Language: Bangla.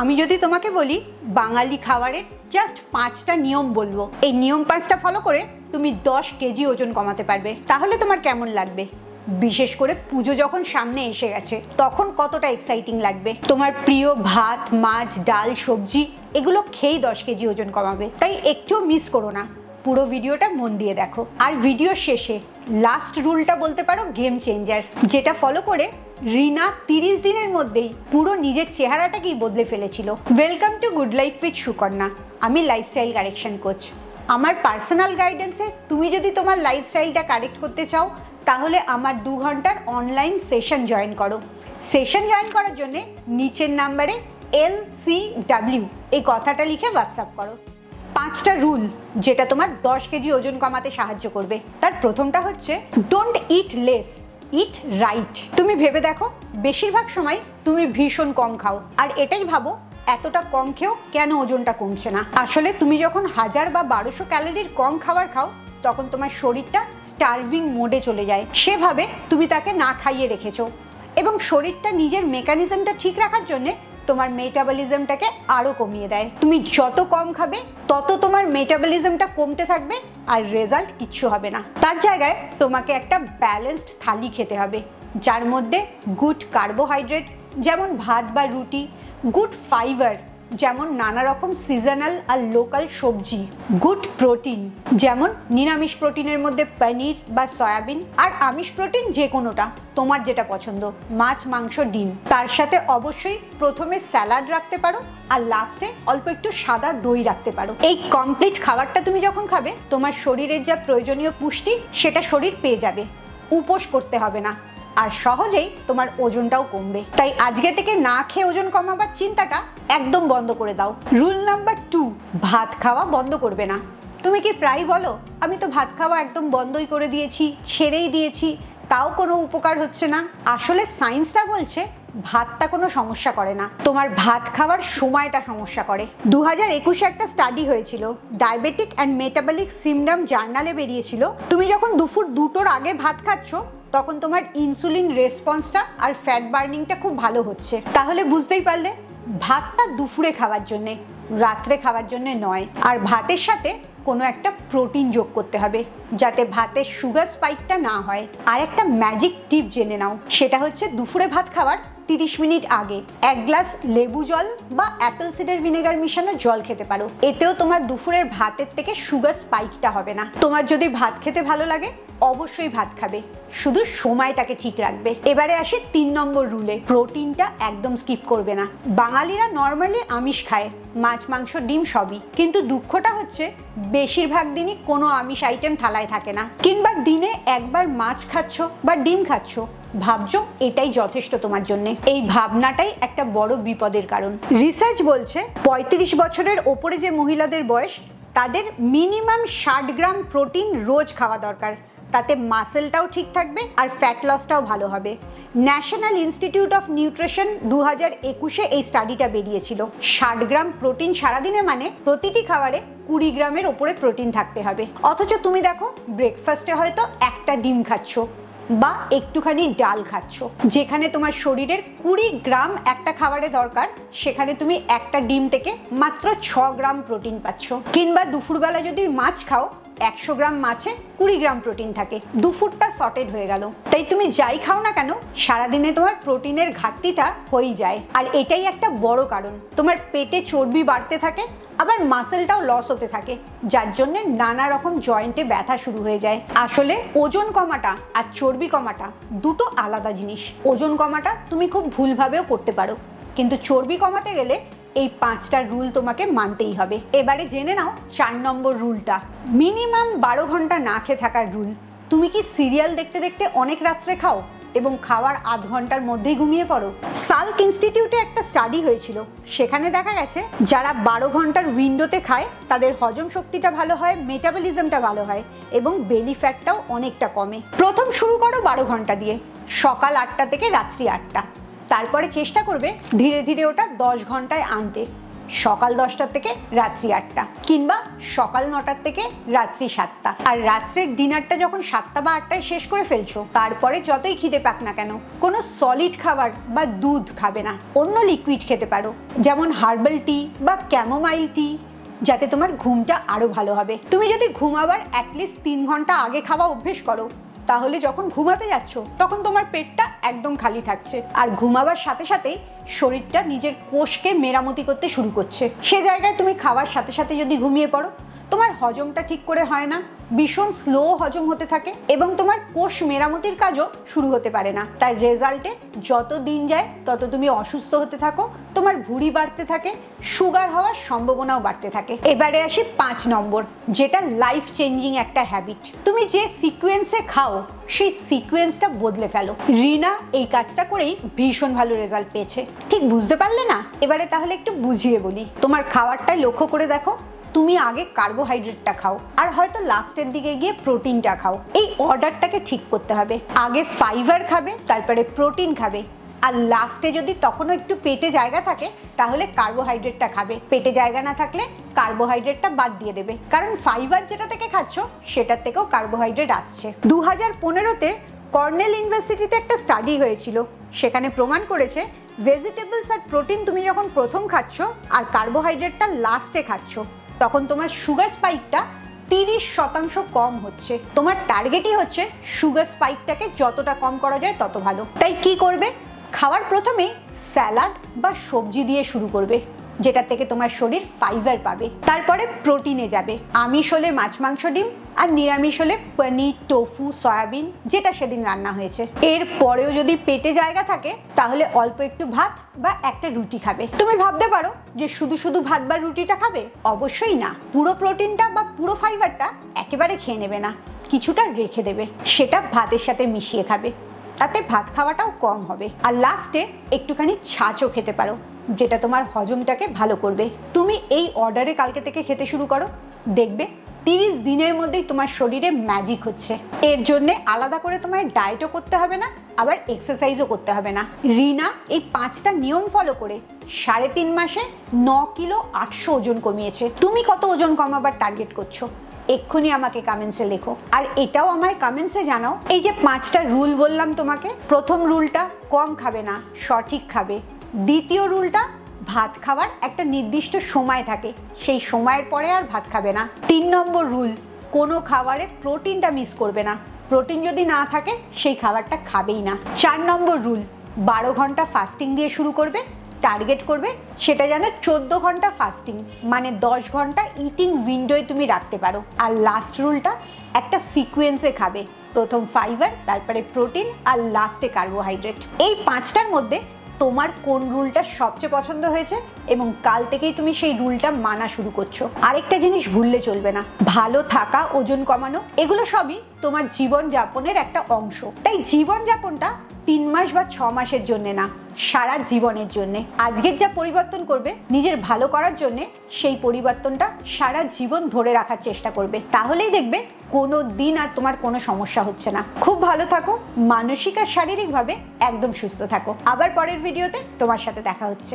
আমি যদি তোমাকে বলি বাঙালি খাবারের জাস্ট 5টা নিয়ম বলবো, এই নিয়ম 5টা ফলো করে তুমি 10 কেজি ওজন কমাতে পারবে, তাহলে তোমার কেমন লাগবে? বিশেষ করে পুজো যখন সামনে এসে গেছে তখন কতটা এক্সাইটিং লাগবে। তোমার প্রিয় ভাত, মাছ, ডাল, সবজি এগুলো খেয়েই 10 কেজি ওজন কমাবে। তাই একটুও মিস করো না, পুরো ভিডিওটা মন দিয়ে দেখো। আর ভিডিও শেষে লাস্ট রুলটা বলতে পারো গেম চেঞ্জার, যেটা ফলো করে রিনা 30 দিনের মধ্যেই পুরো নিজের চেহারাটাকেই বদলে ফেলেছিল। Welcome to good life with Sukanya. আমি লাইফস্টাইল কারেকশন কোচ। আমার পার্সোনাল গাইডেন্সে তুমি যদি তোমার লাইফস্টাইলটা কারেক্ট করতে চাও তাহলে আমার 2 ঘন্টার অনলাইন সেশন জয়েন করো। সেশন জয়েন করার জন্য নিচের নাম্বারে LCW এই কথাটা লিখে হোয়াটসঅ্যাপ করো। 5টা রুল যেটা তোমার 10 কেজি ওজন কমাতে সাহায্য করবে। তার প্রথমটা হচ্ছে don't it less, it right. তুমি ভেবে দেখো, বেশিরভাগ সময় তুমি ভীষণ কম খাও আর এটাই ভাবো এতটা কম খেয়েও কেন ওজনটা কমছে না। আসলে তুমি যখন 1000 বা 1200 ক্যালোরির কম খাবার খাও তখন তোমার শরীরটা স্টার্ভিং মোডে চলে যায়। সেভাবে তুমি তাকে না খাইয়ে রেখেছো এবং শরীরটা নিজের মেকানিজমটা ঠিক রাখার জন্যে তোমার মেটাবলিজমটাকে আরো কমিয়ে দেয়। তুমি যত কম খাবে তত তোমার মেটাবলিজমটা কমতে থাকবে আর রেজাল্ট কিচ্ছু হবে না। তার জায়গায় তোমাকে একটা ব্যালেন্সড থালি খেতে হবে, যার মধ্যে গুড কার্বোহাইড্রেট যেমন ভাত বা রুটি, গুড ফাইবার যেমন নানা রকম সিজনাল আর লোকাল সবজি, গুড প্রোটিন যেমন নিরামিষ প্রোটিনের মধ্যে পনির বা সয়াবিন, আর আমিষ প্রোটিন যে কোনোটা তোমার যেটা পছন্দ, মাছ, মাংস, ডিম। তার সাথে অবশ্যই প্রথমে স্যালাড রাখতে পারো আর লাস্টে অল্প একটু সাদা দই রাখতে পারো। এই কমপ্লিট খাবারটা তুমি যখন খাবে তোমার শরীরের যা প্রয়োজনীয় পুষ্টি সেটা শরীর পেয়ে যাবে, উপোস করতে হবে না আর সহজেই তোমার ওজনটাও কমবে। তাই আজকে থেকে না খেয়ে ওজন কমাবার চিন্তাটা একদম বন্ধ করে দাও। রুল নাম্বার 2, ভাত খাওয়া বন্ধ করবে না। তুমি কি প্রায় বলো আমি তো ভাত খাওয়া একদম বন্ধই করে দিয়েছি, ছেড়েই দিয়েছি, তাও কোনো উপকার হচ্ছে না। আসলে সায়েন্সটা বলছে ভাতটা কোনো সমস্যা করে না, তোমার ভাত খাওয়ার সময়টা সমস্যা করে। 2021-এ একটা স্টাডি হয়েছিল, ডায়াবেটিক অ্যান্ড মেটাবলিক সিমডম জার্নালে বেরিয়েছিল। তুমি যখন দুপুর 2টোর আগে ভাত খাচ্ছ তখন তোমার ইনসুলিন রেসপন্সটা আর ফ্যাট বার্নিংটা খুব ভালো হচ্ছে। তাহলে বুঝতেই পারলে ভাতটা দুপুরে খাওয়ার জন্যে, রাত্রে খাওয়ার জন্যে নয়। আর ভাতের সাথে কোনো একটা প্রোটিন যোগ করতে হবে যাতে ভাতের সুগার স্পাইকটা না হয়। আর একটা ম্যাজিক টিপ জেনে নাও, সেটা হচ্ছে দুপুরে ভাত খাওয়ার 30 মিনিট আগে 1 গ্লাস লেবু জল বা অ্যাপেল সিডার ভিনেগার মিশানো জল খেতে পারো। এতেও তোমার দুপুরের ভাতের থেকে সুগার স্পাইকটা হবে না। তোমার যদি ভাত খেতে ভালো লাগে অবশ্যই ভাত খাবে, শুধু সময়টাকে ঠিক রাখবে। এবারে আসে 3 নম্বর রুলে, প্রোটিনটা একদম স্কিপ করবে না। বাঙালিরা নর্মালি আমিষ খায়, মাছ, মাংস, ডিম সবই, কিন্তু দুঃখটা হচ্ছে বেশিরভাগ দিনই কোনো আমিষ আইটেম থালায় থাকে না, কিংবা দিনে একবার মাছ খাচ্ছ বা ডিম খাচ্ছ, ভাবছো এটাই যথেষ্ট তোমার জন্য। এই ভাবনাটাই একটা বড় বিপদের কারণ। রিসার্চ বলছে 35 বছরের ওপরে যে মহিলাদের বয়স তাদের মিনিমাম 60 গ্রাম প্রোটিন রোজ খাওয়া দরকার, তাতে মাসেলটাও ঠিক থাকবে আর ফ্যাট লসটাও ভালো হবে। ন্যাশনাল ইনস্টিটিউট অফ নিউট্রিশন 2021-এ এই স্টাডিটা বেরিয়েছিল। 60 গ্রাম প্রোটিন সারাদিনে মানে প্রতিটি খাবারে 20 গ্রামের ওপরে প্রোটিন থাকতে হবে। অথচ তুমি দেখো ব্রেকফাস্টে হয়তো একটা ডিম খাচ্ছ বা একটুখানি ডাল খাচ্ছ, যেখানে তোমার শরীরের 20 গ্রাম একটা খাবারে দরকার সেখানে তুমি একটা ডিম থেকে মাত্র 6 গ্রাম প্রোটিন পাচ্ছ। কিংবা দুপুরবেলা যদি মাছ খাও 100 গ্রাম মাছে 20 গ্রাম প্রোটিন থাকে, দুপুরটা সর্টেড হয়ে গেল। তাই তুমি যাই খাও না কেন সারাদিনে তোমার প্রোটিনের ঘাটতিটা হয়েই যায়। আর এটাই একটা বড় কারণ তোমার পেটে চর্বি বাড়তে থাকে, আবার মাসেলটাও লস হতে থাকে, যার জন্য নানা রকম জয়েন্টে ব্যথা শুরু হয়ে যায়। আসলে ওজন কমাটা আর চর্বি কমাটা দুটো আলাদা জিনিস। ওজন কমাটা তুমি খুব ভুলভাবেও করতে পারো, কিন্তু চর্বি কমাতে গেলে এই 5টা রুল তোমাকে মানতেই হবে। এবারে জেনে নাও 4 নম্বর রুলটা, মিনিমাম 12 ঘন্টা না খেয়ে থাকার রুল। তুমি কি সিরিয়াল দেখতে দেখতে অনেক রাত্রে খাও এবং খাওয়ার আধ ঘন্টার মধ্যেই ঘুমিয়ে পড়ো? সাল্ক ইনস্টিটিউটে একটা স্টাডি হয়েছিল, সেখানে দেখা গেছে যারা 12 ঘন্টার উইন্ডোতে খায় তাদের হজম শক্তিটা ভালো হয়, মেটাবলিজমটা ভালো হয় এবং বেলি ফ্যাটটাও অনেকটা কমে। প্রথম শুরু করো 12 ঘন্টা দিয়ে, সকাল 8টা থেকে রাত্রি 8টা। তারপরে চেষ্টা করবে ধীরে ধীরে ওটা 10 ঘন্টায় আনতে। সকাল 10টার থেকে রাত্রি 8টা, কিংবা সকাল 9টার থেকে রাত্রি 7টা। আর রাত্রের ডিনারটা যখন 7টা বা 8টায় শেষ করে ফেলছো, তারপরে যতই খিদে পাক না কেন কোনো সলিড খাবার বা দুধ খাবে না, অন্য লিকুইড খেতে পারো, যেমন হার্বাল টি বা ক্যামোমাইল টি, যাতে তোমার ঘুমটা আরো ভালো হবে। তুমি যদি ঘুমাবার অ্যাটলিস্ট 3 ঘন্টা আগে খাওয়া অভ্যেস করো, তাহলে যখন ঘুমাতে যাচ্ছ তখন তোমার পেটটা একদম খালি থাকছে, আর ঘুমাবার সাথে সাথেই শরীরটা নিজের কোষকে মেরামতি করতে শুরু করছে। সে জায়গায় তুমি খাওয়ার সাথে সাথে যদি ঘুমিয়ে পড়ো, তোমার হজমটা ঠিক করে হয় না, ভীষণ স্লো হজম হতে থাকে এবং তোমার কোষ মেরামতির কাজও শুরু হতে পারে না। তাই রেজাল্টে যত দিন যায় তত তুমি অসুস্থ হতে থাকো, তোমার ভুঁড়ি বাড়তে থাকে, সুগার হওয়ার সম্ভাবনাও বাড়তে থাকে। এবারে আসি 5 নম্বর, যেটা লাইফ চেঞ্জিং একটা হ্যাবিট। তুমি যে সিকোয়েন্সে খাও সেই সিকোয়েন্সটা বদলে ফেলো। রিনা এই কাজটা করেই ভীষণ ভালো রেজাল্ট পেয়েছে। ঠিক বুঝতে পারলে না? এবারে তাহলে একটু বুঝিয়ে বলি। তোমার খাবারটাই লক্ষ্য করে দেখো, তুমি আগে কার্বোহাইড্রেটটা খাও আর হয়তো লাস্টের দিকে গিয়ে প্রোটিনটা খাও। এই অর্ডারটাকে ঠিক করতে হবে। আগে ফাইবার খাবে, তারপরে প্রোটিন খাবে, আর লাস্টে যদি তখনও একটু পেটে জায়গা থাকে তাহলে কার্বোহাইড্রেটটা খাবে। পেটে জায়গা না থাকলে কার্বোহাইড্রেটটা বাদ দিয়ে দেবে, কারণ ফাইবার যেটা থেকে খাচ্ছ সেটার থেকেও কার্বোহাইড্রেট আসছে। 2015-তে কর্নেল ইউনিভার্সিটিতে একটা স্টাডি হয়েছিল, সেখানে প্রমাণ করেছে ভেজিটেবলস আর প্রোটিন তুমি যখন প্রথম খাচ্ছ আর কার্বোহাইড্রেটটা লাস্টে খাচ্ছ, তখন তোমার সুগার স্পাইকটা 30% কম হচ্ছে। তোমার টার্গেটই হচ্ছে সুগার স্পাইকটাকে যতটা কম করা যায় তত ভালো। তাই কি করবে? খাওয়ার প্রথমেই স্যালাড বা সবজি দিয়ে শুরু করবে, যেটা থেকে তোমার শরীর ফাইবার পাবে। তারপরে প্রোটিনে যাবে, আমিষ হলে মাছ মাংস ডিম, আর নিরামিষ হলে পনির, টোফু, সয়াবিন, যেটা সেদিন রান্না হয়েছে। এর পরেও যদি পেটে জায়গা থাকে তাহলে অল্প একটু ভাত বা একটা রুটি খাবে। তুমি ভাবতে পারো যে শুধু শুধু ভাত বা রুটিটা খাবে, অবশ্যই না। পুরো প্রোটিনটা বা পুরো ফাইবারটা একেবারে খেয়ে নেবে না, কিছুটা রেখে দেবে, সেটা ভাতের সাথে মিশিয়ে খাবে, তাতে ভাত খাওয়াটাও কম হবে। আর লাস্টে একটুখানি ছাঁচও খেতে পারো, যেটা তোমার হজমটাকে ভালো করবে। তুমি এই অর্ডারে কালকে থেকে খেতে শুরু করো, দেখবে 30 দিনের মধ্যেই তোমার শরীরে ম্যাজিক হচ্ছে। এর জন্যে আলাদা করে তোমার ডায়েটও করতে হবে না, আবার এক্সারসাইজও করতে হবে না। রিনা এই 5টা নিয়ম ফলো করে 3.5 মাসে 9 কিলো 800 ওজন কমিয়েছে। তুমি কত ওজন কমাবার টার্গেট করছো? এক্ষুনি আমাকে কমেন্টসে লেখো, আর এটাও আমায় কমেন্টসে জানাও। এই যে 5টা রুল বললাম তোমাকে, প্রথম রুলটা কম খাবে না, সঠিক খাবে। দ্বিতীয় রুলটা ভাত খাওয়ার একটা নির্দিষ্ট সময় থাকে, সেই সময়ের পরে আর ভাত খাবে না। 3 নম্বর রুল, কোনো খাবারে প্রোটিনটা মিস করবে না, প্রোটিন যদি না থাকে সেই খাবারটা খাবেই না। 4 নম্বর রুল, 12 ঘন্টা ফাস্টিং দিয়ে শুরু করবে, টার্গেট করবে সেটা যেন 14 ঘন্টা ফাস্টিং, মানে 10 ঘন্টা ইটিং উইন্ডোয় তুমি রাখতে পারো। আর লাস্ট রুলটা একটা সিকোয়েন্সে খাবে, প্রথম ফাইবার, তারপরে প্রোটিন, আর লাস্টে কার্বোহাইড্রেট। এই 5টার মধ্যে তোমার কোন রুলটা সবচেয়ে পছন্দ হয়েছে এবং কাল থেকেই তুমি সেই রুলটা মানা শুরু করছো। আরেকটা জিনিস ভুললে চলবে না, ভালো থাকা, ওজন কমানো, এগুলো সবই তোমার জীবন যাপনের একটা অংশ। তাই জীবন যাপনটা 3 মাস বা 6 মাসের জন্য না, সারা জীবনের জন্য। আজকের যা পরিবর্তন করবে নিজের ভালো করার জন্য, সেই পরিবর্তনটা সারা জীবন ধরে রাখার চেষ্টা করবে, তাহলেই দেখবে কোনো দিন আর তোমার কোনো সমস্যা হচ্ছে না। খুব ভালো থাকো, মানসিক আর শারীরিকভাবে একদম সুস্থ থাকো। আবার পরের ভিডিওতে তোমার সাথে দেখা হচ্ছে।